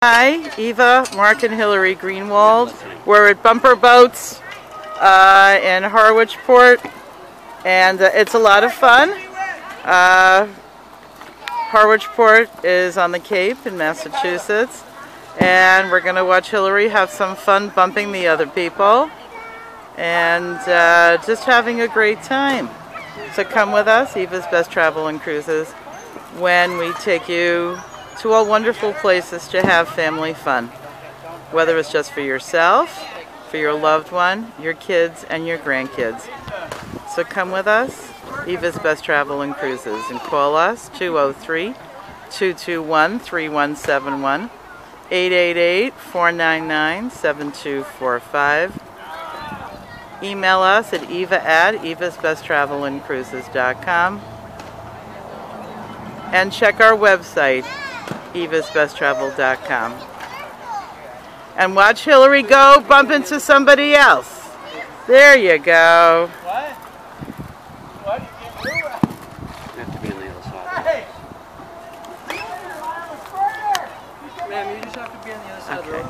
Hi, Eva, Mark, and Hillary Greenwald. We're at Bumper Boats in Harwichport, and it's a lot of fun. Harwichport is on the Cape in Massachusetts, and we're going to watch Hillary have some fun bumping the other people and just having a great time. So come with us, Eva's Best Travel and Cruises, when we take you to all wonderful places to have family fun, whether it's just for yourself, for your loved one, your kids, and your grandkids. So come with us, Eva's Best Travel and Cruises, and call us 203-221-3171, 888-499-7245. Email us at eva@evasbesttravelandcruises.com, and check our website, Eva'sBestTravel.com. And watch Hillary go bump into somebody else. There you go. What? What? You have to be on the other side. Hey! Ma'am, you just have to be on the other side of the road.